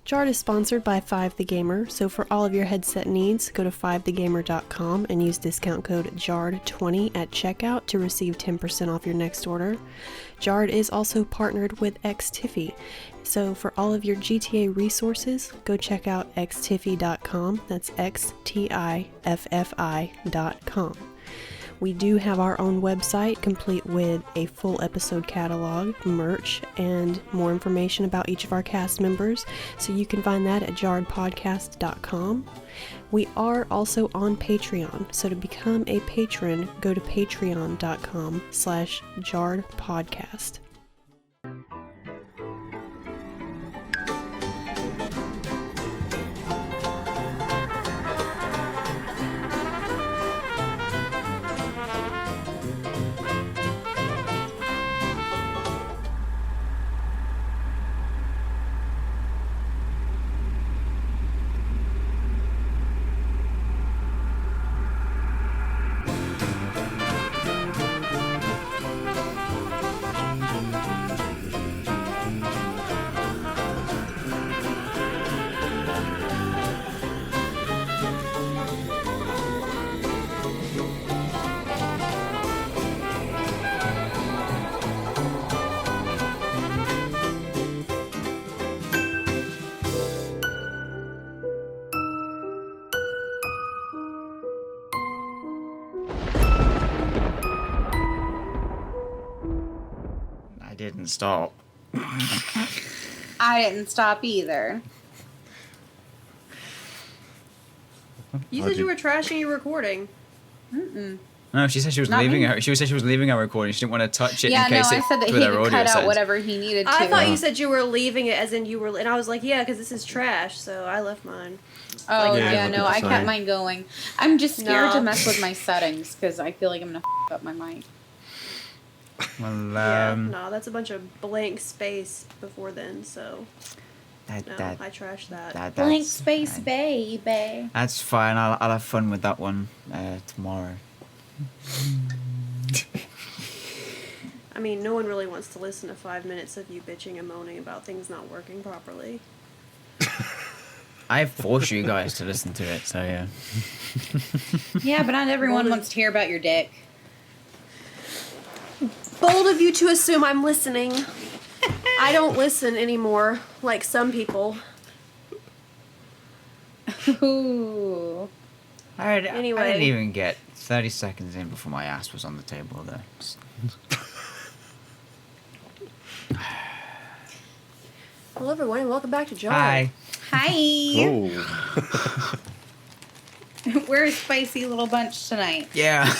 Jard is sponsored by 5thegamer, so for all of your headset needs, go to 5thegamer.com and use discount code JARD20 at checkout to receive 10% off your next order. Jard is also partnered with XTiffy, so for all of your GTA resources, go check out xtiffy.com, that's XTIFFI.com. We do have our own website complete with a full episode catalog, merch, and more information about each of our cast members, so you can find that at jardpodcast.com. We are also on Patreon, so to become a patron, go to patreon.com/jardpodcast. Didn't stop. I didn't stop either. You said you were trashing your recording. Mm-mm. No, she said she was leaving. She said she was leaving our recording. She didn't want to touch it in case I said that he could cut out whatever he needed to. I thought you said you were leaving it, as in you were, and I was like, yeah, because this is trash. So I left mine. Oh no, I kept mine going. I'm just scared to mess with my settings because I feel like I'm gonna f up my mic. Well, no, that's a bunch of blank space before then, so I trashed that. Blank space, baby. That's fine. I'll have fun with that one tomorrow. I mean, no one really wants to listen to 5 minutes of you bitching and moaning about things not working properly. I force you guys to listen to it, so yeah. Yeah, but not everyone wants to hear about your dick. Bold of you to assume I'm listening. I don't listen anymore, like some people. Ooh. Anyway. I didn't even get 30 seconds in before my ass was on the table there. Hello everyone and welcome back to Jard. Hi. Hi. We're a spicy little bunch tonight. Yeah.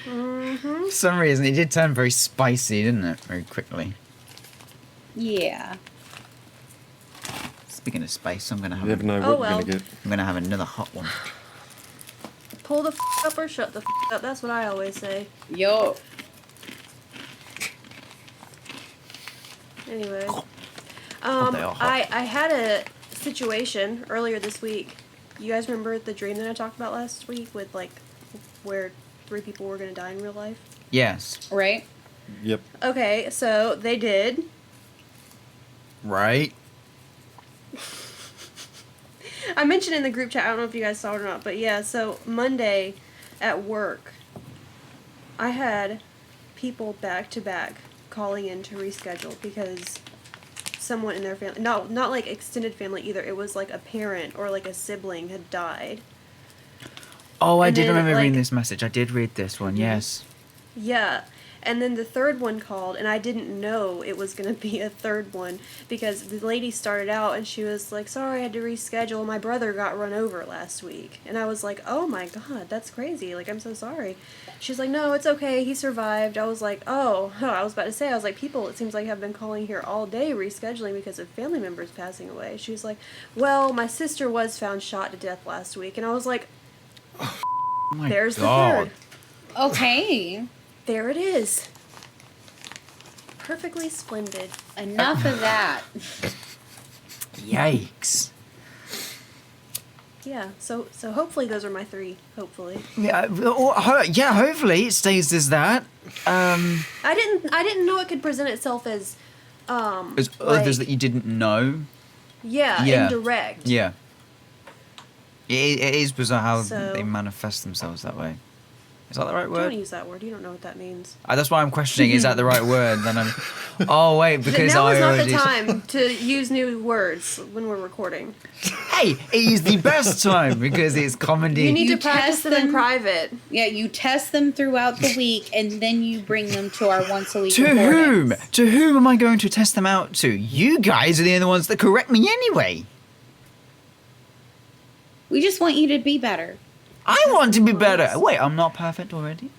For some reason, it did turn very spicy, didn't it? Very quickly. Yeah. Speaking of spice, I'm gonna have. You never know what you're gonna get. I'm gonna have another hot one. Pull the up or shut the up. That's what I always say. Yo. Anyway, I had a situation earlier this week. You guys remember the dream that I talked about last week with like where 3 people were going to die in real life? Yes. Right? Yep. Okay, so they did. Right? I mentioned in the group chat, I don't know if you guys saw it or not, but yeah, so Monday at work, I had people back to back calling in to reschedule because someone in their family, not like extended family either, it was like a parent or like a sibling had died. Oh, I did remember reading this message. I did read this one, yes. Yeah. And then the third one called, and I didn't know it was going to be a third one because the lady started out and she was like, sorry, I had to reschedule. My brother got run over last week. And I was like, oh my God, that's crazy. Like, I'm so sorry. She's like, no, it's okay. He survived. I was like, oh, I was about to say, I was like, people, it seems like, have been calling here all day rescheduling because of family members passing away. She was like, well, my sister was found shot to death last week. And I was like, oh my there's God. the third. Okay. There it is. Perfectly splendid. Enough of that. Yikes. Yeah, so hopefully those are my 3. Hopefully. Yeah, hopefully it stays as that. I didn't know it could present itself as As others that you didn't know. Yeah, Yeah. indirect. Yeah. It is bizarre how So- they manifest themselves that way. Is that the right word? Don't use that word. You don't know what that means. That's why I'm questioning. Is that the right word? Then I'm. Oh wait, because now is I not already. the time to use new words when we're recording. Hey, it is the best time because it's comedy. You need You to practice test them in them. private. Yeah, you test them throughout the week, and then you bring them to our once a week. To whom? recordings. To whom am I going to test them out to? You guys are the only ones that correct me anyway. We just want you to be better. I want to be better. Wait, I'm not perfect already?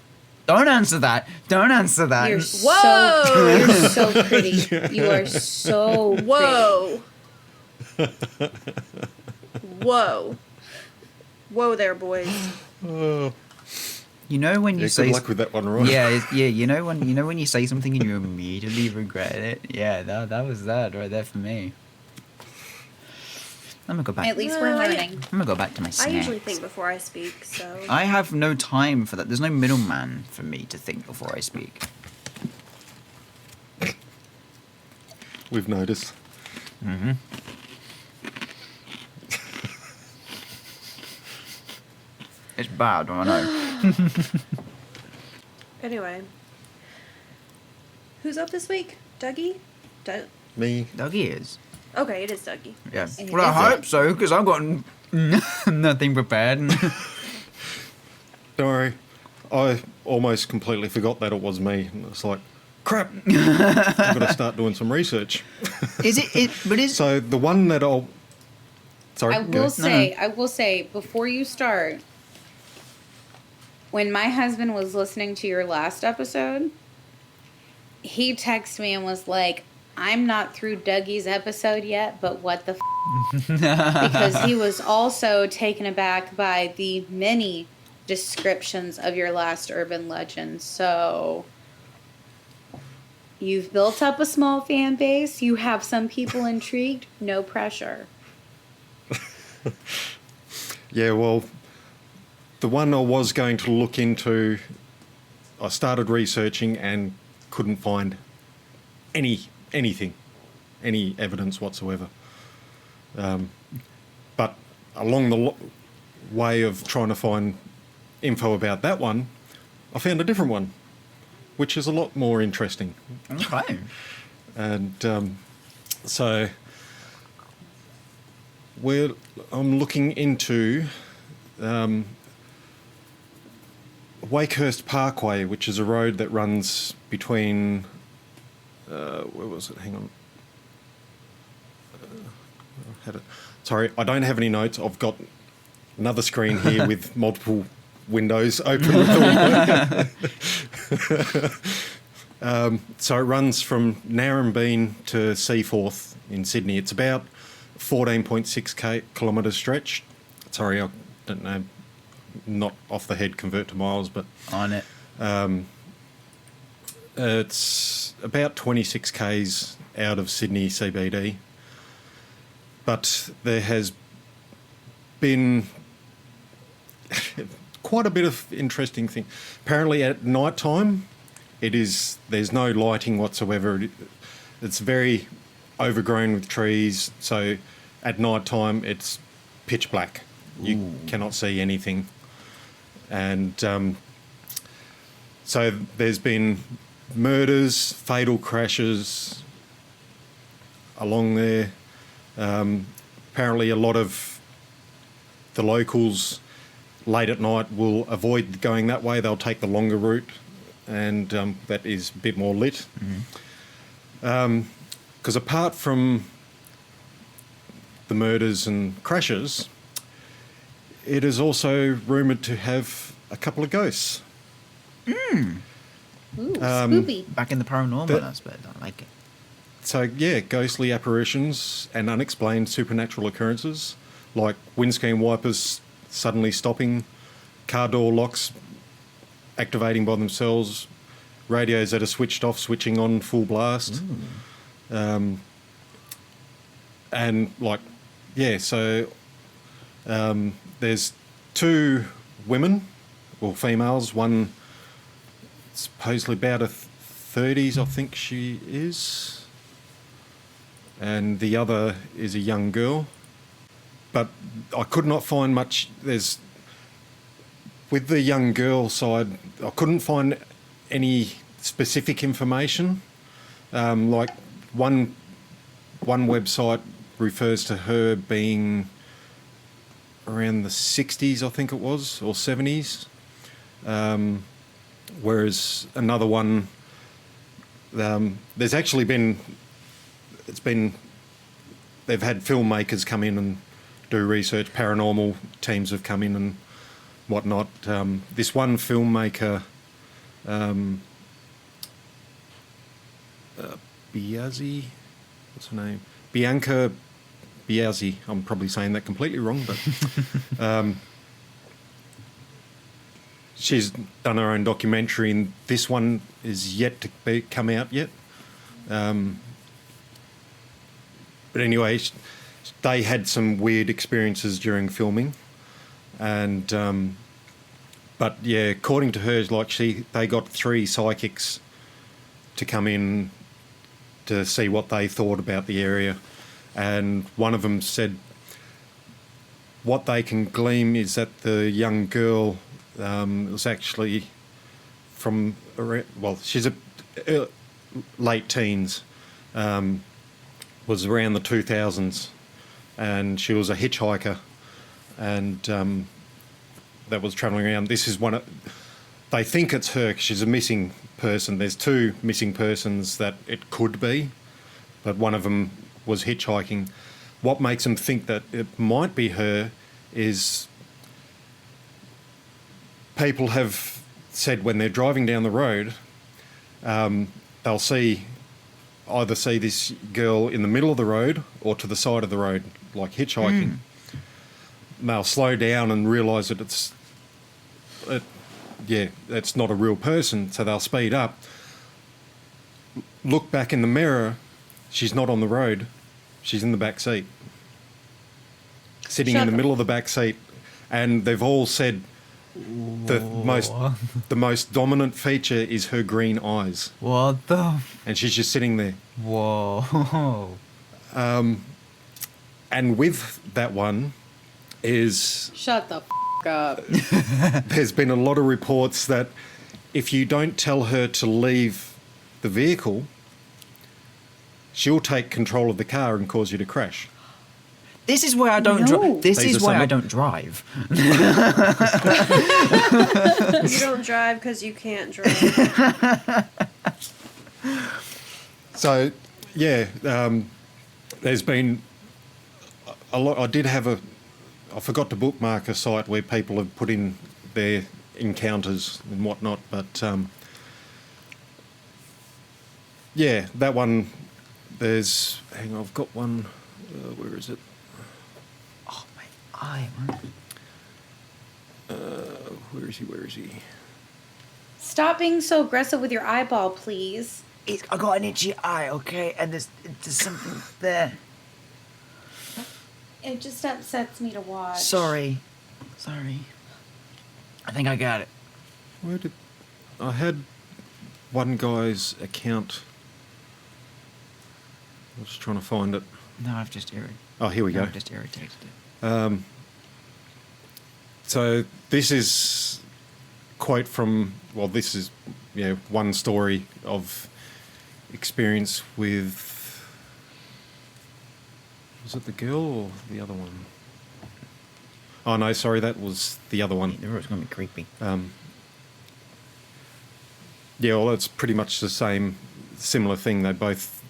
Don't answer that. Don't answer that. You're Whoa! so you're so pretty. You are so Whoa. Whoa. Whoa there, boys. You know when you Yeah, say good luck with that one, Roy. Yeah, yeah. You know when you say something and you immediately regret it. Yeah, that was that right there for me. I'm gonna go back. At least we're learning. I'm gonna go back to my I snacks. usually think before I speak, so. I have no time for that. There's no middleman for me to think before I speak. We've noticed. Mm-hmm. It's bad, I know. Anyway. Who's up this week? Dougie? Me. Dougie is. Okay, it is Dougie. Yeah. It Well, I is. hope so, because I've got nothing prepared. Don't worry. I almost completely forgot that it was me. And it's like, crap. I've got to start doing some research. Is it? But is So the one that I'll... Sorry, I go. will say before you start, when my husband was listening to your last episode, he texted me and was like, I'm not through Dougie's episode yet, but what the f-? Because he was also taken aback by the many descriptions of your last urban legend. So you've built up a small fan base. You have some people intrigued. No pressure. Yeah, well, the one I was going to look into, I started researching and couldn't find anything, any evidence whatsoever. But along the way of trying to find info about that one, I found a different one, which is a lot more interesting. okay. And so I'm looking into Wakehurst Parkway, which is a road that runs between... where was it? Hang on. Sorry, I don't have any notes. I've got another screen here with multiple windows open with all so it runs from Narrabeen to Seaforth in Sydney. It's about 14.6 kilometre stretch. Sorry, I don't know, not off the head convert to miles, but On it. it's about 26 k's out of Sydney CBD. But there has been quite a bit of interesting thing. Apparently at night time, there's no lighting whatsoever. It's very overgrown with trees, so at night time it's pitch black. You cannot see anything. And so there's been murders, fatal crashes along there. Apparently a lot of the locals late at night will avoid going that way. They'll take the longer route, and that is a bit more lit. Because apart from the murders and crashes, it is also rumoured to have a couple of ghosts. Ooh, spoopy. Back in the paranormal aspect, I like it. So, yeah, ghostly apparitions and unexplained supernatural occurrences, like windscreen wipers suddenly stopping, car door locks activating by themselves, radios that are switched off switching on full blast. And, like, yeah, so there's two women, or females, one supposedly about a 30s, I think she is. and the other is a young girl. But I could not find much. With the young girl side, I couldn't find any specific information. Like one website refers to her being around the 60s, I think it was, or 70s. Whereas another one, there's actually been, they've had filmmakers come in and do research, paranormal teams have come in and whatnot. This one filmmaker, Biazzi, what's her name? Bianca Biazzi. I'm probably saying that completely wrong, but she's done her own documentary, and this one is yet to come out yet. But anyway, they had some weird experiences during filming, and but yeah, according to her, like they got 3 psychics to come in to see what they thought about the area, and one of them said what they can glean is that the young girl was actually from, well, she's a late teens, was around the 2000s, and she was a hitchhiker, and that was travelling around. This is they think it's her 'cause she's a missing person. There's 2 missing persons that it could be, but one of them was hitchhiking. What makes them think that it might be her is people have said when they're driving down the road, they'll either see this girl in the middle of the road or to the side of the road, like hitchhiking. They'll slow down and realise that it's not a real person, so they'll speed up. Look back in the mirror, she's not on the road, she's in the back seat. Sitting in the middle of the back seat, and they've all said the most dominant feature is her green eyes. What the? And she's just sitting there. Whoa. And with that one is... Shut the up. There's been a lot of reports that if you don't tell her to leave the vehicle, she'll take control of the car and cause you to crash. This is why I don't drive. This is why I don't drive. You don't drive because you can't drive. So, yeah, there's been a lot. I forgot to bookmark a site where people have put in their encounters and whatnot, but yeah, that one. Hang on, I've got one. Where is it? Oh, my eye, man. Where is he? Stop being so aggressive with your eyeball, please. I got an itchy eye, okay? And there's something there. It just upsets me to watch. Sorry. I think I got it. I had one guy's account. I was trying to find it. No, I've just irritated. Oh, here we go. I've just irritated it. So this is quote from, well, this is one story of experience with, was it the girl or the other one? Oh no, sorry, that was the other one. It was going to be creepy. Yeah, well, it's pretty much the similar thing. They both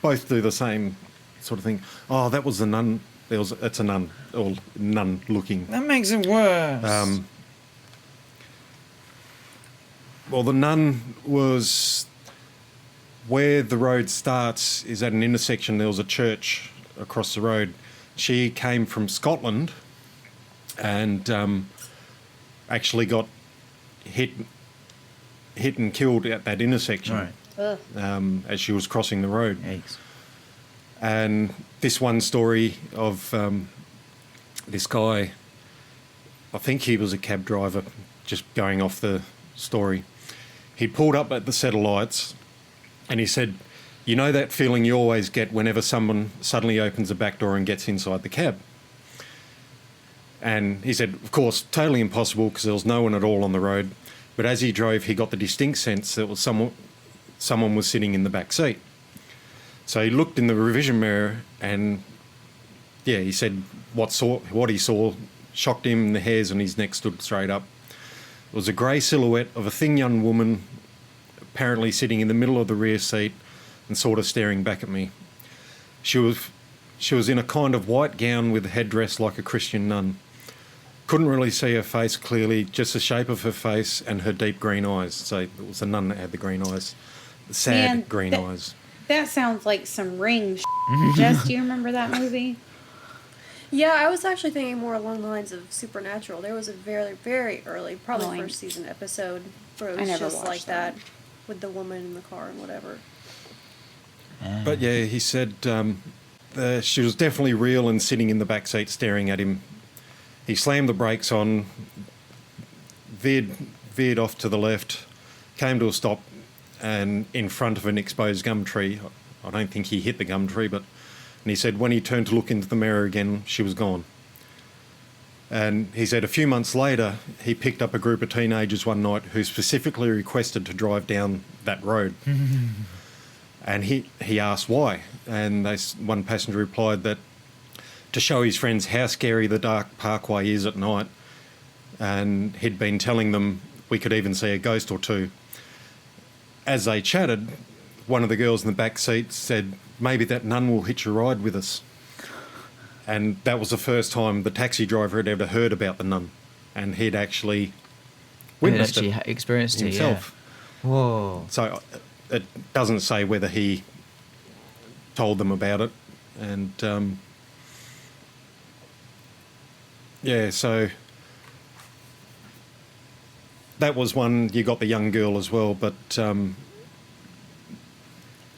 do the same sort of thing. Oh, that was the nun. It's a nun, or nun looking. That makes it worse. Well, the nun was where the road starts is at an intersection. There was a church across the road. She came from Scotland and actually got hit and killed at that intersection as she was crossing the road. Yikes. And this one story of this guy, I think he was a cab driver, just going off the story. He pulled up at the set of lights and he said You know that feeling you always get whenever someone suddenly opens the back door and gets inside the cab? And he said, of course, totally impossible because there was no one at all on the road. But as he drove, he got the distinct sense that was someone was sitting in the back seat. So he looked in the revision mirror and, yeah, he said what he saw shocked him and the hairs on his neck stood straight up. It was a grey silhouette of a thin young woman apparently sitting in the middle of the rear seat and sort of staring back at me. She was in a kind of white gown with a headdress like a Christian nun. Couldn't really see her face clearly, just the shape of her face and her deep green eyes. So it was the nun that had the green eyes, the sad green eyes. That sounds like some Ring. Jess, do you remember that movie? Yeah, I was actually thinking more along the lines of Supernatural. There was a very, very early, probably first season episode where it was just like that with the woman in the car and whatever. But yeah, he said she was definitely real and sitting in the back seat staring at him. He slammed the brakes on, veered off to the left, came to a stop and in front of an exposed gum tree. I don't think he hit the gum tree, and he said when he turned to look into the mirror again, she was gone. And he said a few months later, he picked up a group of teenagers one night who specifically requested to drive down that road. And he asked why. And one passenger replied that to show his friends how scary the dark parkway is at night. And he'd been telling them we could even see a ghost or two. As they chatted, one of the girls in the back seat said, maybe that nun will hitch a ride with us. And that was the first time the taxi driver had ever heard about the nun. And he'd actually witnessed it experienced himself. Yeah. Whoa. So it doesn't say whether he told them about it. And, so that was one. You got the young girl as well. But,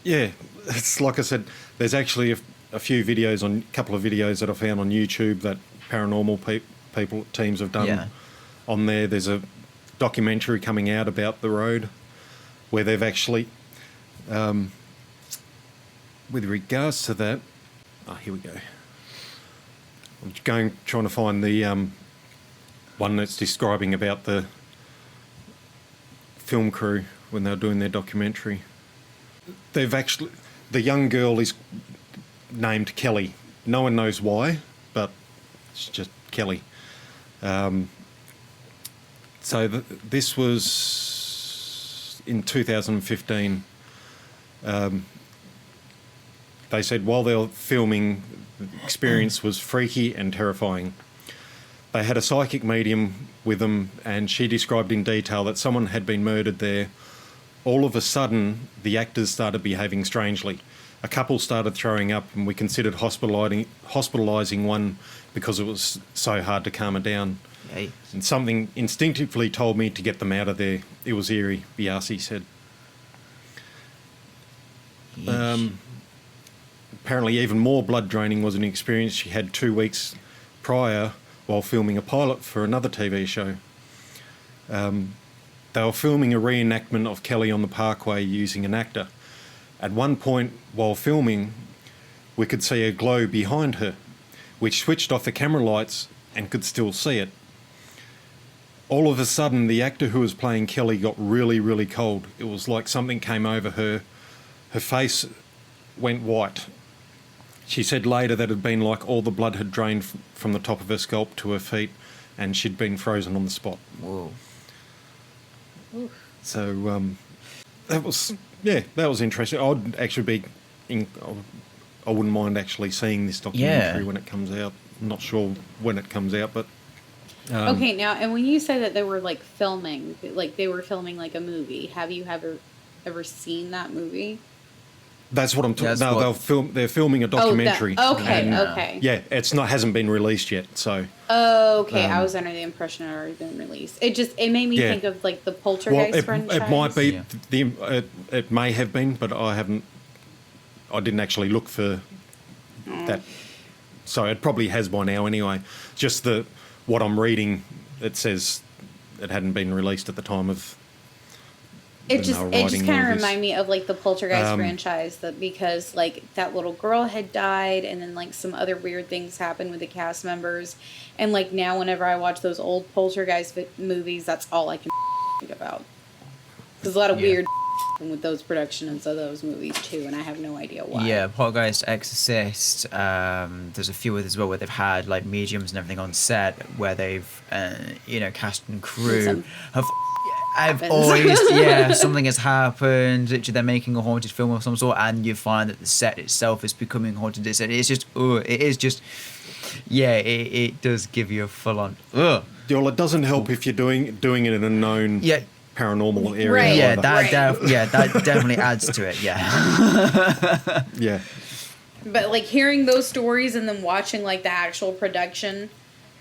it's like I said, there's actually a couple of videos that I found on YouTube that paranormal teams have done on there. There's a documentary coming out about the road where they've actually, with regards to that, here we go. I'm trying to find the one that's describing about the film crew when they were doing their documentary. The young girl is named Kelly. No one knows why, but it's just Kelly. This was in 2015. They said while they were filming, the experience was freaky and terrifying. They had a psychic medium with them, and she described in detail that someone had been murdered there. All of a sudden, the actors started behaving strangely. A couple started throwing up, and we considered hospitalising one because it was so hard to calm her down. Yay. And something instinctively told me to get them out of there. It was eerie, Biasi said. Apparently even more blood draining was an experience she had 2 weeks prior while filming a pilot for another TV show. They were filming a reenactment of Kelly on the Parkway using an actor. At one point while filming, we could see a glow behind her, which switched off the camera lights and could still see it. All of a sudden, the actor who was playing Kelly got really, really cold. It was like something came over her. Her face went white. She said later that it had been like all the blood had drained from the top of her scalp to her feet, and she'd been frozen on the spot. Whoa. So that was interesting. I'd actually I wouldn't mind actually seeing this documentary when it comes out. I'm not sure when it comes out, but okay, now, and when you said that they were filming like a movie, have you ever seen that movie? That's what I'm talking about. They're filming a documentary. Okay. Yeah, hasn't been released yet. So. Okay, I was under the impression it had already been released. It made me think of the Poltergeist franchise. It might be it may have been, but I didn't actually look for that. So it probably has by now anyway. Just what I'm reading, it says it hadn't been released at the time of It when just they were it just writing kind of movies. reminded me of like the Poltergeist franchise, that because like that little girl had died, and then like some other weird things happened with the cast members, and like now whenever I watch those old Poltergeist movies, that's all I can think about. There's a lot of weird with those productions of those movies too, and I have no idea why. Yeah, Poltergeist, Exorcist. There's a few others as well where they've had like mediums and everything on set where they've cast and crew I've always something has happened. Literally, they're making a haunted film of some sort, and you find that the set itself is becoming haunted. It's just it does give you a full on Well, it doesn't help if you're doing it in a known paranormal area. Right. Yeah, either. that definitely adds to it. Yeah. Yeah. But like hearing those stories and then watching like the actual production,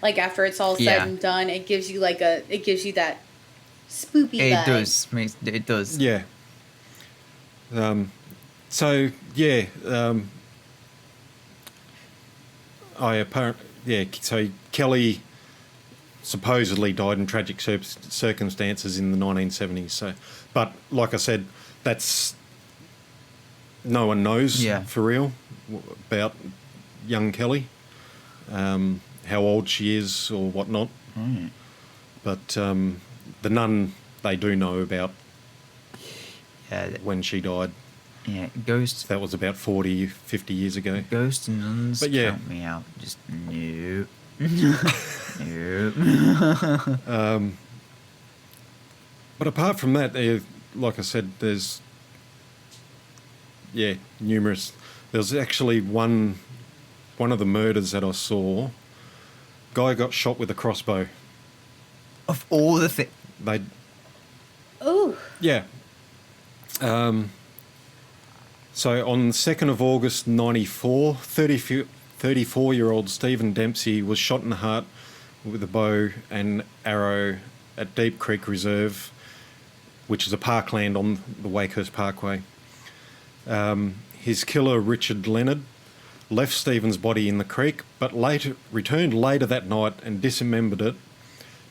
like after it's all said and done, it gives you that spoopy vibe. It does. Yeah. So Kelly supposedly died in tragic circumstances in the 1970s. So, but like I said, that's no one knows for real about young Kelly, how old she is or whatnot. Mm. But the nun, they do know about when she died. Yeah, ghosts. That was about 40, 50 years ago. Ghosts and nuns. But yeah. Count me out. Just no. No. But apart from that, like I said, there's numerous. There's actually one of the murders that I saw. Guy got shot with a crossbow. Of all the things. Ooh. Yeah. So on the 2nd of August 94, 34-year-old Stephen Dempsey was shot in the heart with a bow and arrow at Deep Creek Reserve, which is a parkland on the Wakehurst Parkway. His killer, Richard Leonard, left Stephen's body in the creek, but returned later that night and dismembered it,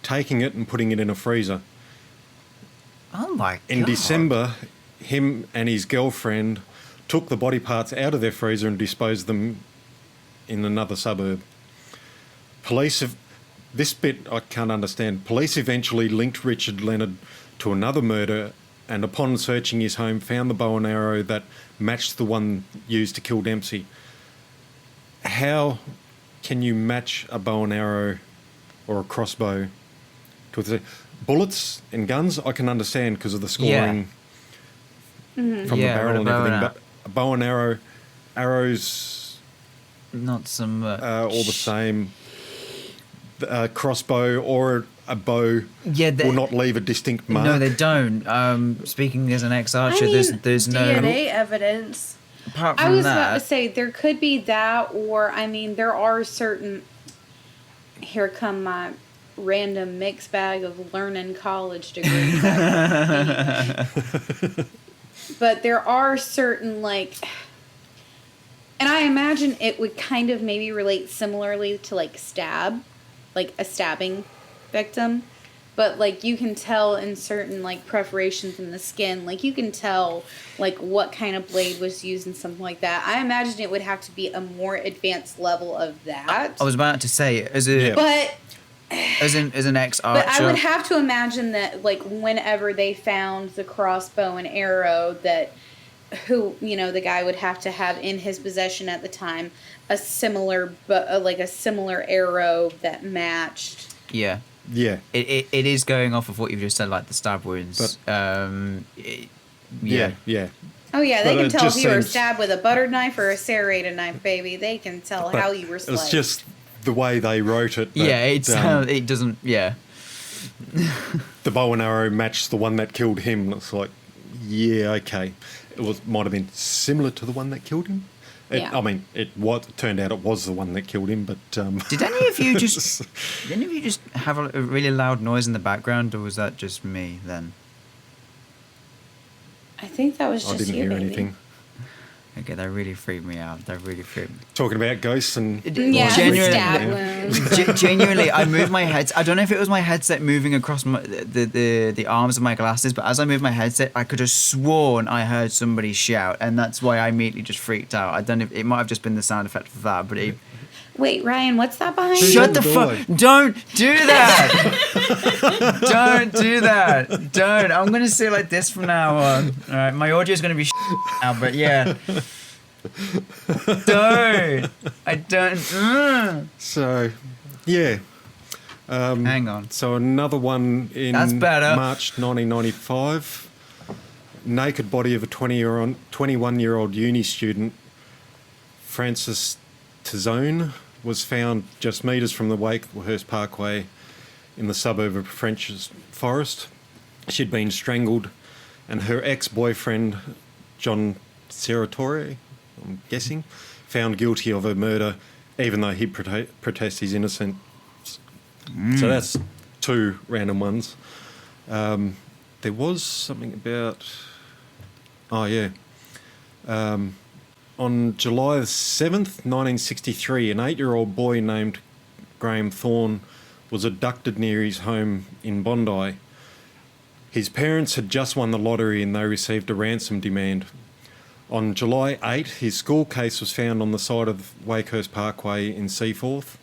taking it and putting it in a freezer. Oh my God. In December, him and his girlfriend took the body parts out of their freezer and disposed them in another suburb. This bit I can't understand. Police eventually linked Richard Leonard to another murder, and upon searching his home, found the bow and arrow that matched the one used to kill Dempsey. How can you match a bow and arrow or a crossbow to bullets and guns? I can understand because of the scoring from the barrel and everything, but a bow and arrows, not some all the same. A crossbow or a bow will not leave a distinct mark. No, they don't. Speaking as an ex-archer, there's no DNA evidence. Apart from I was that, about to say there could be that, or there are certain. Here come my random mixed bag of learning college degrees. But there are certain and I imagine it would kind of maybe relate similarly to stab. Like a stabbing victim, but you can tell in certain perforations in the skin, you can tell what kind of blade was used and something like that. I imagine it would have to be a more advanced level of that. I was about to say as an ex-archer, but I would have to imagine that whenever they found the crossbow and arrow, that the guy would have to have in his possession at the time a similar arrow that matched. Yeah. Yeah. It is going off of what you've just said, the stab wounds. Yeah. Oh yeah, they can tell if you were stabbed with a buttered knife or a serrated knife, baby. They can tell how you were sliced. It's just the way they wrote it. It doesn't. Yeah. The bow and arrow matched the one that killed him. It's okay. Might have been similar to the one that killed him. It turned out it was the one that killed him, but... Did any of you just have a really loud noise in the background, or was that just me then? I think that was just you, I didn't hear baby. anything. Okay, that really freaked me out. Talking about ghosts and... Yeah, genuine, stab wounds. Genuinely, I moved my headset. I don't know if it was my headset moving across the arms of my glasses, but as I moved my headset, I could have sworn I heard somebody shout, and that's why I immediately just freaked out. I don't know if it might have just been the sound effect of that, but it... Wait, Ryan, what's that behind you? Shut the fuck! Don't do that! Don't do that! Don't! I'm gonna say it like this from now on. All right, my audio's gonna be now, but yeah. Don't! I don't. So, yeah. Hang on. So another one in That's better. March 1995. Naked body of a 21-year-old uni student, Frances Tizone, was found just metres from the Wakehurst Parkway in the suburb of French's Forest. She'd been strangled, and her ex-boyfriend, John Serratore, I'm guessing, found guilty of her murder, even though he protests his innocence. So that's two random ones. There was something about... Oh, yeah. On July 7th, 1963, an 8-year-old boy named Graham Thorne was abducted near his home in Bondi. His parents had just won the lottery and they received a ransom demand. On July 8, his school case was found on the side of Wakehurst Parkway in Seaforth.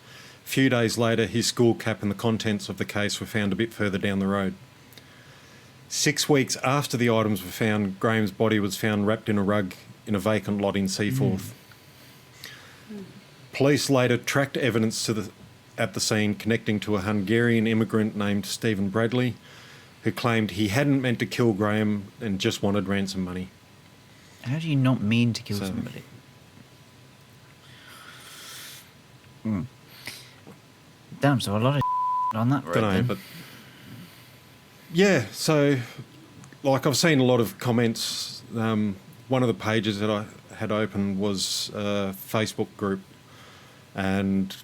A few days later, his school cap and the contents of the case were found a bit further down the road. 6 weeks after the items were found, Graham's body was found wrapped in a rug in a vacant lot in Seaforth. Police later tracked evidence at the scene connecting to a Hungarian immigrant named Stephen Bradley, who claimed he hadn't meant to kill Graham and just wanted ransom money. How do you not mean to kill somebody? Damn, so a lot of on that road. Don't know, then. but yeah. So, like, I've seen a lot of comments. One of the pages that I had open was a Facebook group, and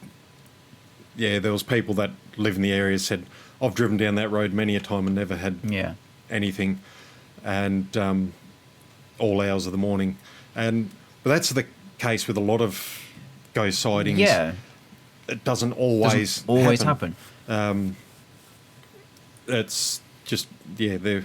yeah, there was people that live in the area said, I've driven down that road many a time and never had anything, and all hours of the morning. But that's the case with a lot of ghost sightings. Yeah. It doesn't always happen. It's just, they're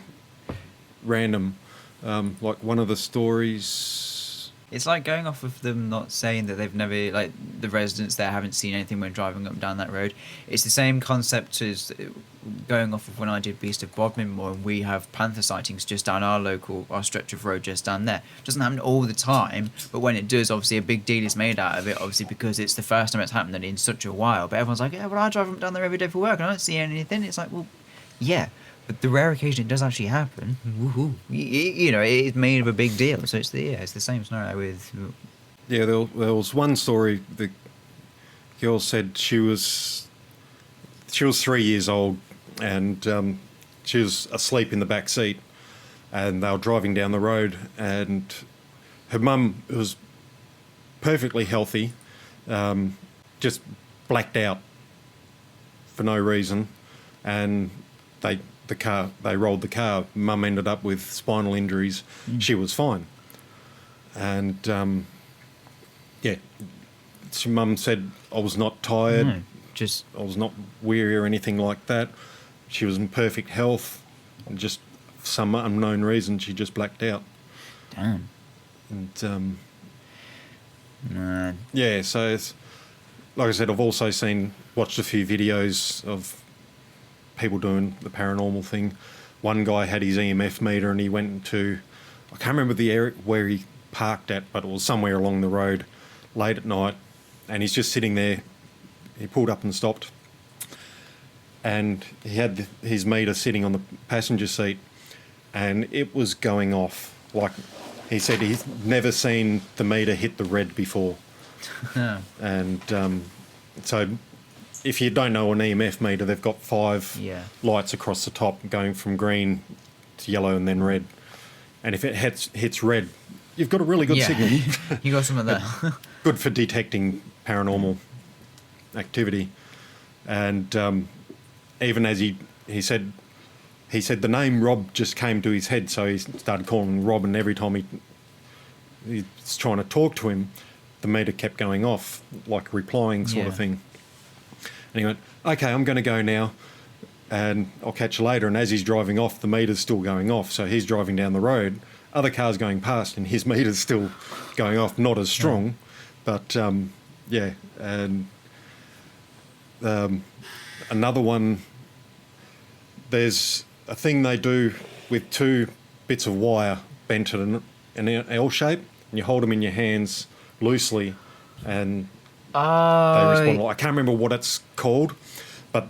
random. Like one of the stories... It's like going off of them not saying that they've never, like, the residents there haven't seen anything when driving up and down that road. It's the same concept as going off of when I did Beast of Bodminmore, and we have panther sightings just down our stretch of road just down there. It doesn't happen all the time, but when it does, obviously a big deal is made out of it, obviously because it's the first time it's happened in such a while. But everyone's like, yeah, well, I drive up down there every day for work and I don't see anything. It's like, well, yeah. But the rare occasion it does actually happen, woohoo! You know, it's made of a big deal. So it's the same scenario with. Yeah, there was one story. The girl said she was 3 years old, and she was asleep in the back seat, and they were driving down the road, and her mum was perfectly healthy, just blacked out for no reason, and they rolled the car. Mum ended up with spinal injuries. She was fine. And, Mum said, I was not tired. No, I was not weary or anything like that. She was in perfect health. And just for some unknown reason, she just blacked out. Damn. And, Man. yeah, so it's, like I said, I've also watched a few videos of people doing the paranormal thing. One guy had his EMF meter and he went to, I can't remember the area where he parked at, but it was somewhere along the road late at night, and he's just sitting there. He pulled up and stopped, and he had his meter sitting on the passenger seat, and it was going off. Like, he said he's never seen the meter hit the red before. And so if you don't know an EMF meter, they've got 5 lights across the top going from green to yellow and then red. And if it hits red, you've got a really good signal. You got some of that. Good for detecting paranormal activity. And even as he said the name Rob just came to his head, so he started calling Rob, and every time he's trying to talk to him, the meter kept going off, like replying sort of thing. And he went, okay, I'm going to go now and I'll catch you later. And as he's driving off, the meter's still going off. So he's driving down the road, other cars going past and his meter's still going off, not as strong. But, yeah. And another one, there's a thing they do with 2 bits of wire bent at an L shape, and you hold them in your hands loosely, and they respond. I can't remember what it's called, but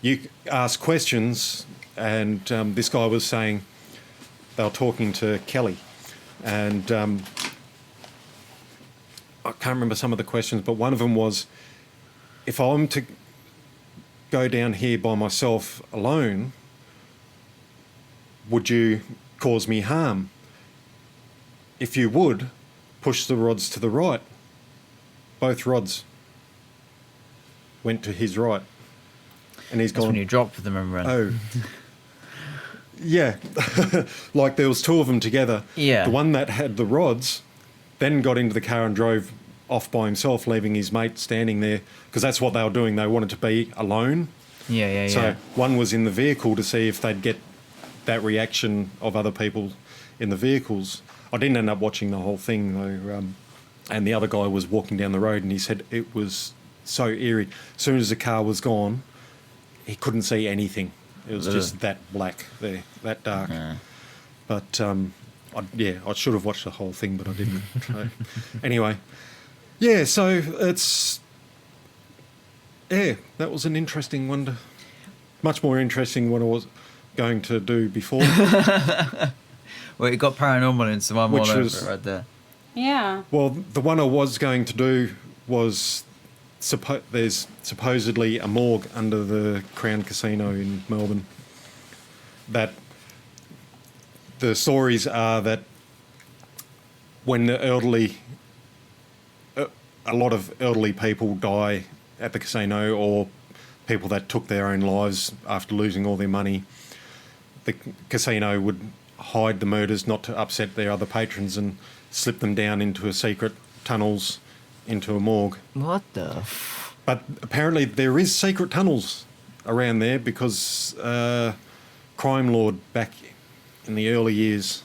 you ask questions, and this guy was saying they were talking to Kelly, and I can't remember some of the questions, but one of them was, if I'm to go down here by myself alone, would you cause me harm? If you would, push the rods to the right. Both rods went to his right. And he's That's gone, when you dropped them, remember? oh. Yeah. Like there was 2 of them together. Yeah. The one that had the rods then got into the car and drove off by himself, leaving his mate standing there, because that's what they were doing. They wanted to be alone. Yeah. So one was in the vehicle to see if they'd get that reaction of other people in the vehicles. I didn't end up watching the whole thing though, and the other guy was walking down the road and he said it was so eerie. As soon as the car was gone, he couldn't see anything. It was just that black there, that dark. Yeah. But I should have watched the whole thing, but I didn't. So, anyway, yeah. So it's that was an interesting one. Much more interesting than I was going to do before. Well, you got paranormal in, so I'm Which all over was- it right there. Yeah. Well, the one I was going to do was there's supposedly a morgue under the Crown Casino in Melbourne. That the stories are that when the elderly, a lot of elderly people die at the casino, or people that took their own lives after losing all their money, the casino would hide the murders not to upset their other patrons and slip them down into a secret tunnels into a morgue. What the? But apparently there is secret tunnels around there because Crime Lord back in the early years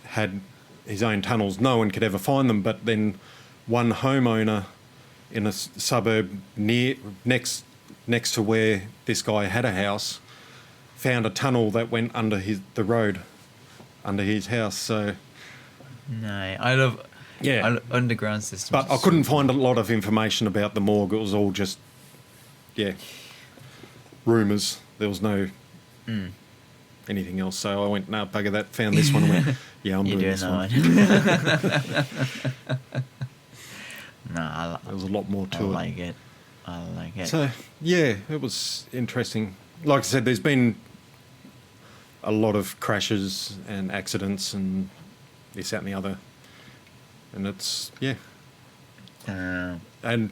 had his own tunnels. No one could ever find them, but then one homeowner in a suburb next to where this guy had a house found a tunnel that went under the road under his house. So No, I love underground systems. But I couldn't find a lot of information about the morgue. It was all just, rumours. There was no anything else. So I went, no, bugger that. Found this one and went, yeah, I'm doing this one. No, There was a lot more to it. I like it. So, yeah, it was interesting. Like I said, there's been a lot of crashes and accidents and this, that and the other. And it's, And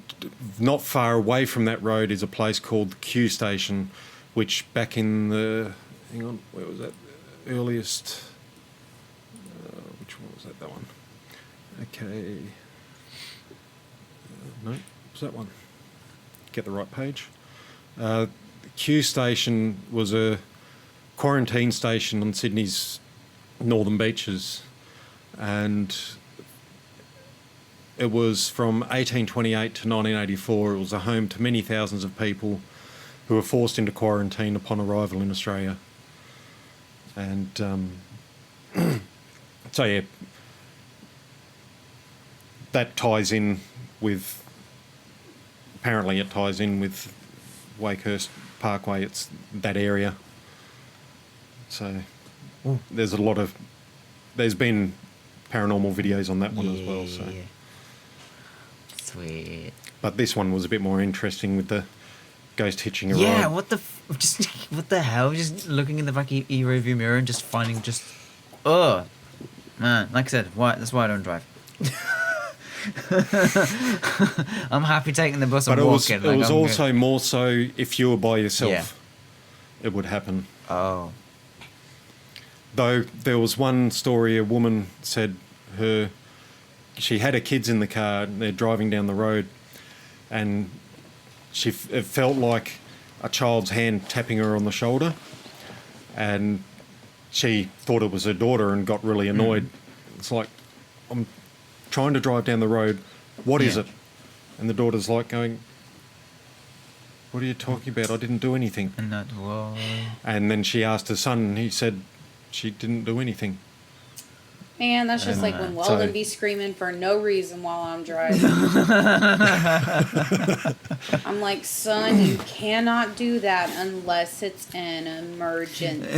not far away from that road is a place called the Q Station, which back in the... Hang on, where was that? Earliest... which one was that? That one. Okay. No, was that one? Get the right page. The Q Station was a quarantine station on Sydney's northern beaches, and it was from 1828 to 1984. It was a home to many thousands of people who were forced into quarantine upon arrival in Australia. And so, yeah, that ties in with... Apparently it ties in with Wakehurst Parkway. It's that area. So there's a lot of... There's been paranormal videos on that one as well. So. Sweet. But this one was a bit more interesting with the ghost hitching a ride. Yeah, what the hell? Just looking in the back e-review mirror and just finding man, like I said, that's why I don't drive. I'm happy taking the bus and walking. It was also more so if you were by yourself, it would happen. Oh. Though there was one story, a woman said she had her kids in the car and they're driving down the road, and it felt like a child's hand tapping her on the shoulder, and she thought it was her daughter and got really annoyed. It's like, I'm trying to drive down the road. What is it? And the daughter's like going, what are you talking about? I didn't do anything. And that was... And then she asked her son, and he said she didn't do anything. Man, that's just like when Weldon be screaming for no reason while I'm driving. I'm like, son, you cannot do that unless it's an emergency.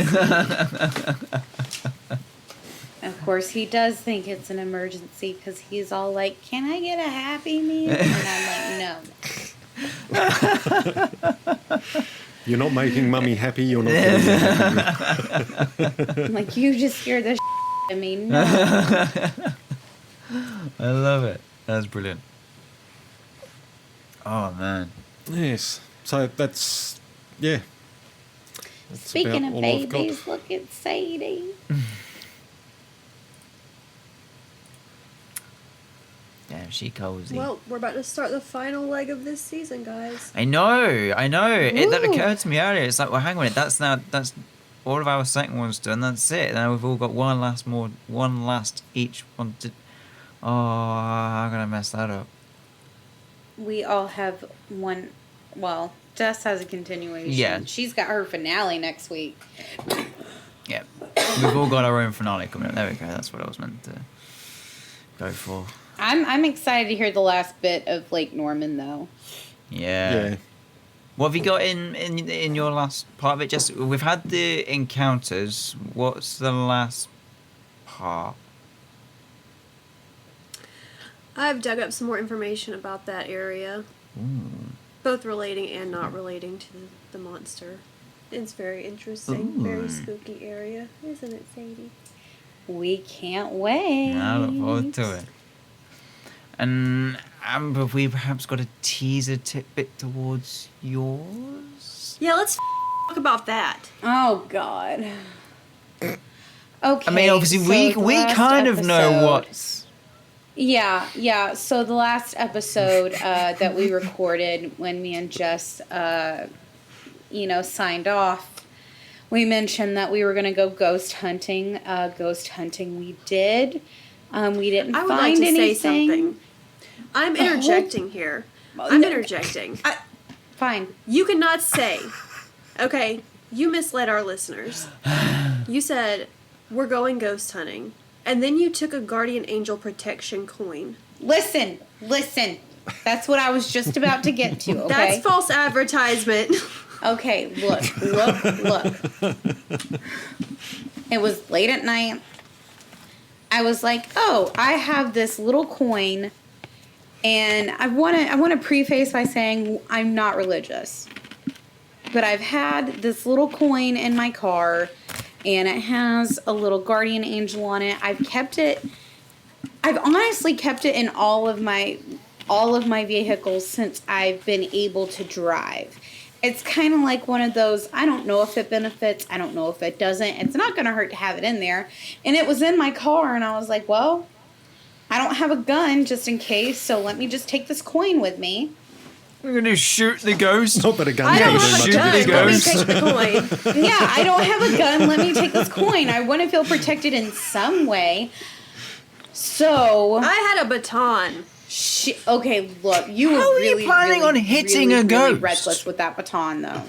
Of course, he does think it's an emergency because he's all like, can I get a Happy Meal? And I'm like, no. You're not making Mummy happy, you're not getting me happy. I'm like, you just scared the I mean, no. I love it. That's brilliant. Oh, man. Yes. So that's, yeah. That's Speaking about of all I've got. babies, look at Sadie. Damn, she cozy. Well, we're about to start the final leg of this season, guys. I know. That occurred to me earlier. It's like, well, hang on a minute. That's all of our second ones done. That's it. Now we've all got one last each one to... Oh, I'm going to mess that up. We all have one. Well, Jess has a continuation. Yeah. She's got her finale next week. Yeah. We've all got our own finale coming up. There we go. That's what I was meant to go for. I'm excited to hear the last bit of Lake Norman, though. Yeah. What have you got in your last part of it? Just we've had the encounters. What's the last part? I've dug up some more information about that area, both relating and not relating to the monster. It's very interesting, very spooky area, isn't it, Sadie? We can't wait. I look forward to it. And have we perhaps got a teaser tidbit towards yours? Yeah, let's talk about that. Oh, God. Okay. I mean, obviously, so we kind of know what's... Yeah. So the last episode that we recorded when me and Jess, signed off, we mentioned that we were going to go ghost hunting. Ghost hunting we did. We didn't I would find like to anything. say something. I'm interjecting here. I'm interjecting. Fine. You cannot say, okay, you misled our listeners. You said, we're going ghost hunting. And then you took a guardian angel protection coin. Listen. That's what I was just about to get to, okay? That's false advertisement. Okay, look. It was late at night. I was like, oh, I have this little coin, and I want to preface by saying I'm not religious. But I've had this little coin in my car, and it has a little guardian angel on it. I've honestly kept it in all of my vehicles since I've been able to drive. It's kind of like one of those, I don't know if it benefits, I don't know if it doesn't. It's not going to hurt to have it in there. And it was in my car, and I was like, well, I don't have a gun just in case, so let me just take this coin with me. We're going to shoot the ghost. Not that a gun I don't have a Shoot gun. the Let me ghost. take the coin. Yeah, I don't have a gun. Let me take this coin. I want to feel protected in some way. So I had a baton. Okay, look, you were How are you really, planning really, on hitting really, a really ghost? reckless with that baton, though.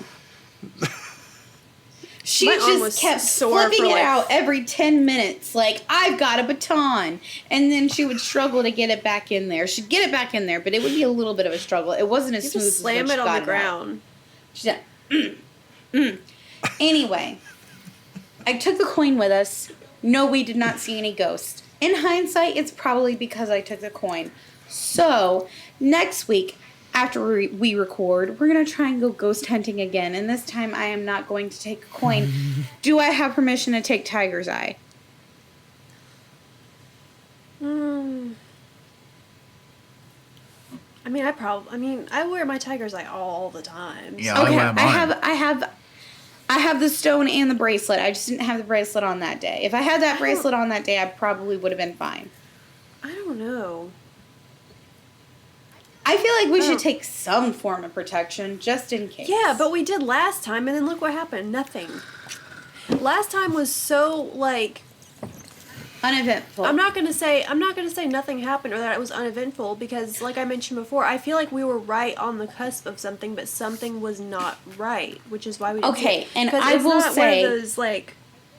She My arm just was kept sore flipping for, it like- out every 10 minutes, like, I've got a baton. And then she would struggle to get it back in there. She'd get it back in there, but it would be a little bit of a struggle. It wasn't as You smooth just as slam when she it on got the out. ground. She said, Anyway, I took the coin with us. No, we did not see any ghosts. In hindsight, it's probably because I took the coin. So, next week, after we record, we're going to try and go ghost hunting again. And this time, I am not going to take a coin. Do I have permission to take Tiger's Eye? I mean, I wear my tiger's eye all the time. Yeah, Okay, I wear mine. I have the stone and the bracelet. I just didn't have the bracelet on that day. If I had that bracelet on that day, I probably would have been fine. I don't know. I feel like we should take some form of protection just in case. Yeah, but we did last time, and then look what happened. Nothing. Last time was so, like... uneventful. I'm not gonna say nothing happened or that it was uneventful because, like I mentioned before, I feel like we were right on the cusp of something, but something was not right, which is why we didn't Okay, and I I will say... one of those, like...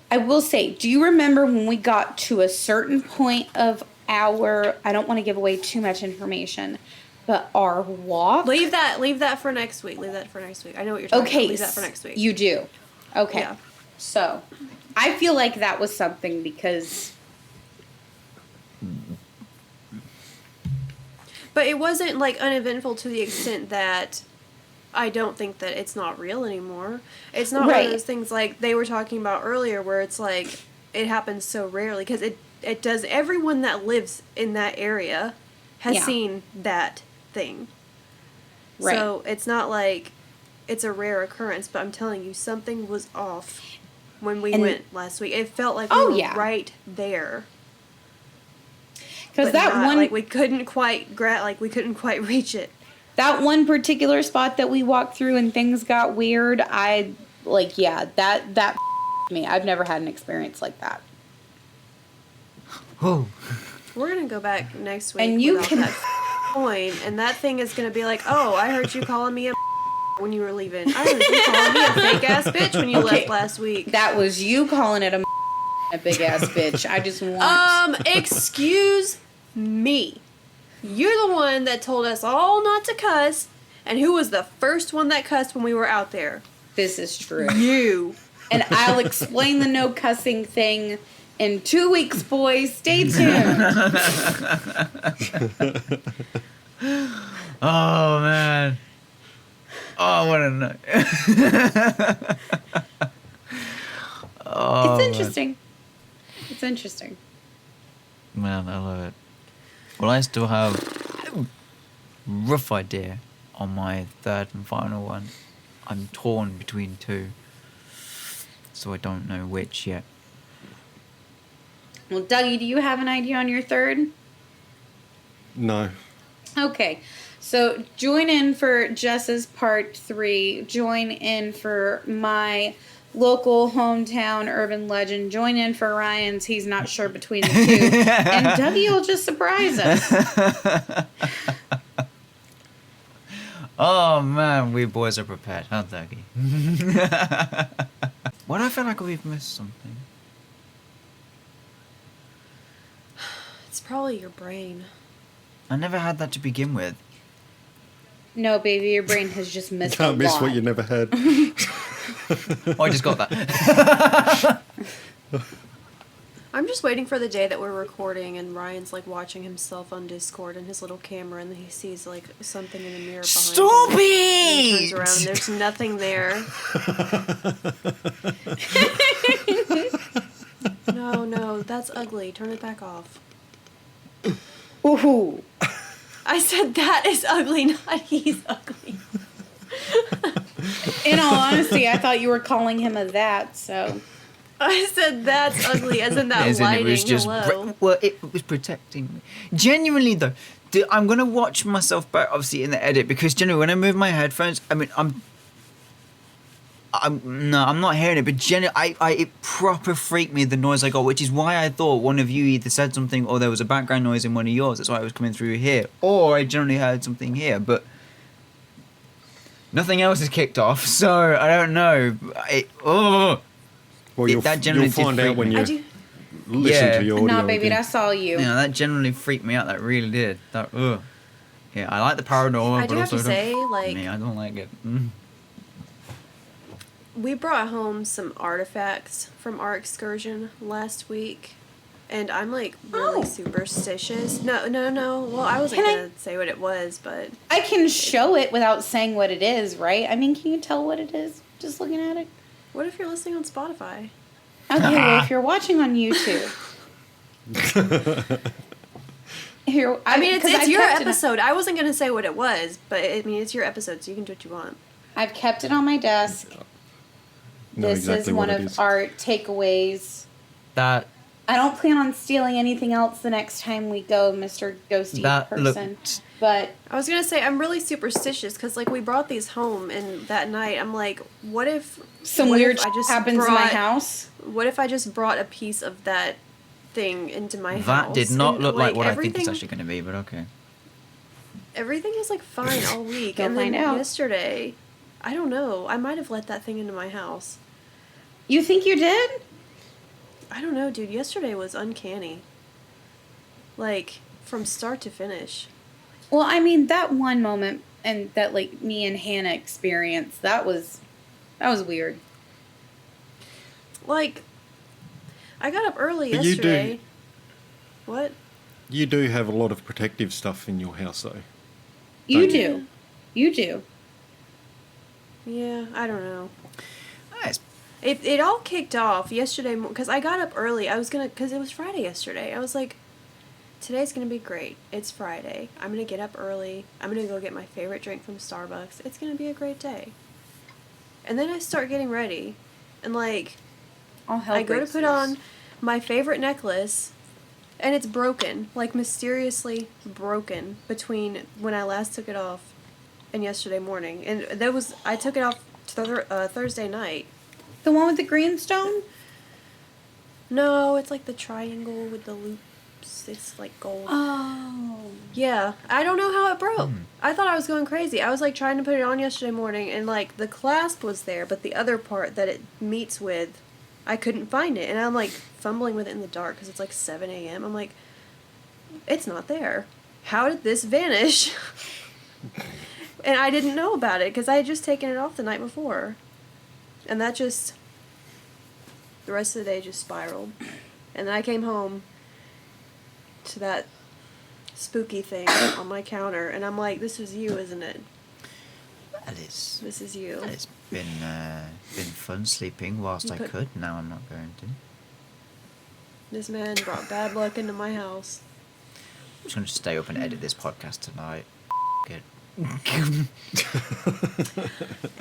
I will say, do you remember when we got to a certain point of our... I don't want to give away too much information... But our walk... Leave that for next week. I know what you're talking about. Leave that for next week. You do. Okay. Yeah. So, I feel like that was something because... But it wasn't, like, uneventful to the extent that I don't think that it's not real anymore. It's not one of those things like they were talking about earlier where it's like it happens so rarely because it does. Everyone that lives in that area has seen that thing. Right. So it's not like it's a rare occurrence, but I'm telling you, something was off when we went last week. It felt like we were right there. Because that one, like we couldn't quite reach it. That one particular spot that we walked through and things got weird. That me. I've never had an experience like that. Oh. We're gonna go back next week. And you can. And that thing is gonna be like, oh, I heard you calling me a when you were leaving. I heard you calling me a fake ass bitch when you left last week. That was you calling it a big ass bitch. I just want. Excuse me. You're the one that told us all not to cuss, and who was the first one that cussed when we were out there? This is true. You. And I'll explain the no cussing thing in 2 weeks, boys. Stay tuned. Oh, man. Oh, what a night. It's interesting. Man. It's interesting. Man, I love it. Well, I still have a rough idea on my third and final one. I'm torn between two, so I don't know which yet. Well, Dougie, do you have an idea on your third? No. Okay. So join in for Jess's part 3. Join in for my local hometown urban legend. Join in for Ryan's. He's not sure between the two. And Dougie will just surprise us. Oh, man. We boys are prepared, huh, Dougie? Why do I feel like we've missed something? It's probably your brain. I never had that to begin with. No, baby, your brain has just missed Can't miss what you never had. Oh, I just got that. I'm just waiting for the day that we're recording and Ryan's like watching himself on Discord and his little camera and then he sees like something in the mirror behind Stop him. it! And he turns around and there's nothing there. No, that's ugly. Turn it back off. Ooh. I said that is ugly, not he's ugly. In all honesty, I thought you were calling him a that, so. I said that's ugly, as in that lighting. It was just well, it was protecting me. Genuinely though, I'm gonna watch myself back, obviously in the edit, because generally when I move my headphones, I mean, I'm not hearing it, but genuinely, it proper freaked me the noise I got, which is why I thought one of you either said something or there was a background noise in one of yours. That's why it was coming through here, or I generally heard something here, but nothing else is kicked off, so I don't know. Well, you'll find out when you listen to the audio. No, baby, that's all you. Yeah, that generally freaked me out. That really did. Yeah, I like the paranormal, I do have to say, like, I don't like it. We brought home some artifacts from our excursion last week, and I'm like really superstitious. No. Well, I wasn't gonna say what it was, but I can show it without saying what it is, right? I mean, can you tell what it is just looking at it? What if you're listening on Spotify? Okay, well, if you're watching on YouTube. I mean, it's your episode. I wasn't going to say what it was, but I mean, it's your episode, so you can do what you want. I've kept it on my desk. This is one of our takeaways. That I don't plan on stealing anything else the next time we go, Mr. Ghosty person. But I was gonna say I'm really superstitious because like we brought these home and that night I'm like, what if weird shit happens in my house? What if I just brought a piece of that thing into my house? That did not and, look like what I think it's actually going to be, but okay. Everything is like fine all week, Go and then find out. yesterday, I don't know. I might have let that thing into my house. You think you did? I don't know, dude. Yesterday was uncanny. Like from start to finish. Well, I mean, that one moment and that like me and Hannah experienced, that was weird. Like, I got up early But you yesterday. What? You do have a lot of protective stuff in your house, though. You Don't do. You do. Yeah, I don't know. Nice. It all kicked off yesterday because I got up early. Because it was Friday yesterday. I was like, today's gonna be great. It's Friday. I'm gonna get up early. I'm gonna go get my favorite drink from Starbucks. It's gonna be a great day. And then I start getting ready, and like, All hell I go to breaks put loose. on my favorite necklace, and it's broken, like mysteriously broken between when I last took it off and yesterday morning. And I took it off Thursday night. The one with the green stone? No, it's like the triangle with the loops. It's like gold. Oh. Yeah, I don't know how it broke. Hmm. I thought I was going crazy. I was like trying to put it on yesterday morning, and like the clasp was there, but the other part that it meets with, I couldn't find it. And I'm like fumbling with it in the dark because it's like 7 a.m. I'm like, it's not there. How did this vanish? And I didn't know about it because I had just taken it off the night before. And that just, the rest of the day just spiraled. And then I came home to that spooky thing on my counter, and I'm like, this is you, isn't it? This is you. It's been fun sleeping whilst I could. Now I'm not going to. This man brought bad luck into my house. I'm just going to stay up and edit this podcast tonight. Good.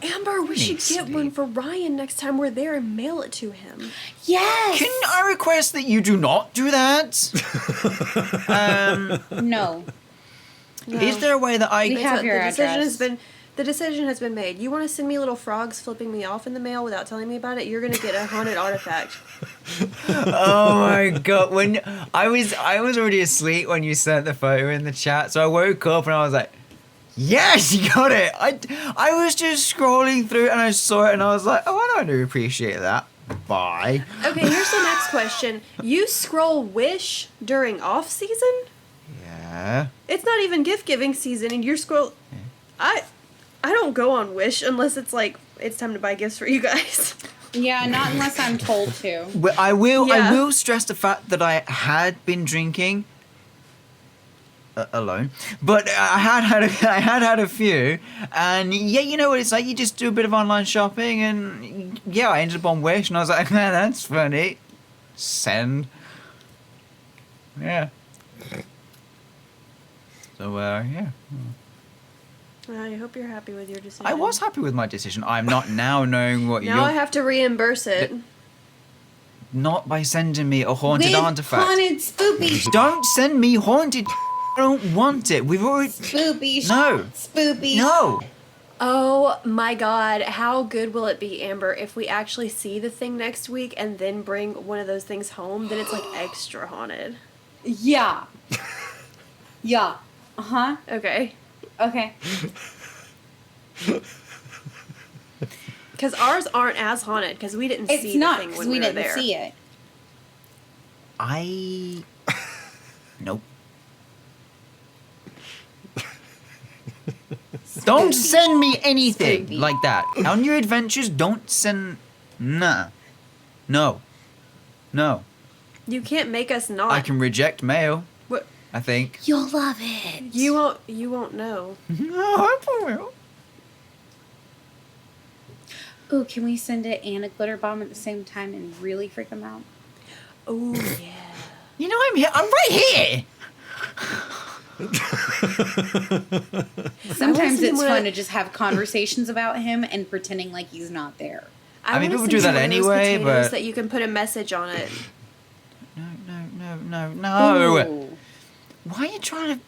Amber, we should get sleep. one for Ryan next time we're there and mail it to him. Yes! Can I request that you do not do that? No. No. Is there a way that I... We have your The decision has been made. You want to send me little frogs flipping me off in the mail without telling me about it? You're gonna get a haunted artifact. Oh my god! When I was already asleep when you sent the photo in the chat, so I woke up and I was like, "Yes, you got it!" I was just scrolling through and I saw it and I was like, "Oh, I do appreciate that." Bye. Okay, here's the next question. You scroll Wish during off season? Yeah. It's not even gift giving season, and you're scroll. I don't go on Wish unless it's like it's time to buy gifts for you guys. Yeah, not unless I'm told to. Well, I will Yeah. stress the fact that I had been drinking alone, but I had a few, and yeah, you know what it's like. You just do a bit of online shopping, and yeah, I ended up on Wish, and I was like, man, that's funny. Send. Yeah. So yeah. I hope you're happy with your decision. I was happy with my decision. I'm not now knowing what Now I have to reimburse it. Not by sending me a haunted artifact. haunted spoopy Don't send me haunted. I don't want it. We've already. spoopy No. spoopy. No. Oh my god, how good will it be, Amber, if we actually see the thing next week and then bring one of those things home? Then it's like extra haunted. Yeah. Yeah. Uh-huh. Okay. Okay. Because ours aren't as haunted because we didn't It's see not the thing because when we we were didn't there. see it. Nope. Don't send me anything Spoopy. like that. On your adventures, don't send. Nah. No. No. You can't make us not. I can reject mail, What? I think. You'll love it. You won't know. No, I will. Ooh, can we send it and a glitter bomb at the same time and really freak them out? Oh yeah. You know I'm here. I'm right here. Sometimes see it's what- fun to just have conversations about him and pretending like he's not there. I mean, wanna people send do you that one of those anyway, potatoes but- that you can put a message on it. No. Ooh. Why are you trying to...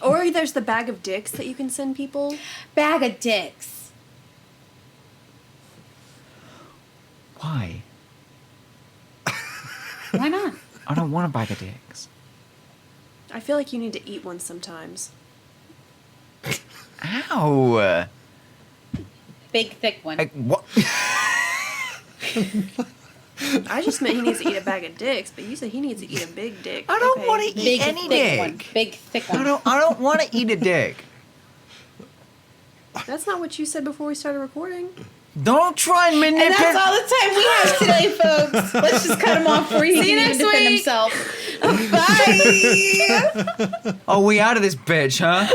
Or there's the bag of dicks that you can send people. Bag of dicks. Why? Why not? I don't want a bag of dicks. I feel like you need to eat one sometimes. Ow! Big, thick one. What? I just meant he needs to eat a bag of dicks, but you said he needs to eat a big dick. I don't Okay. want to eat Big, any thick dick. one. Big, thick one. I don't want to eat a dick. That's not what you said before we started recording. Don't try and And manipulate. that's all the time we have today, folks. Let's just cut him off before he See you can even next defend week. himself. Bye. Oh, we out of this bitch, huh?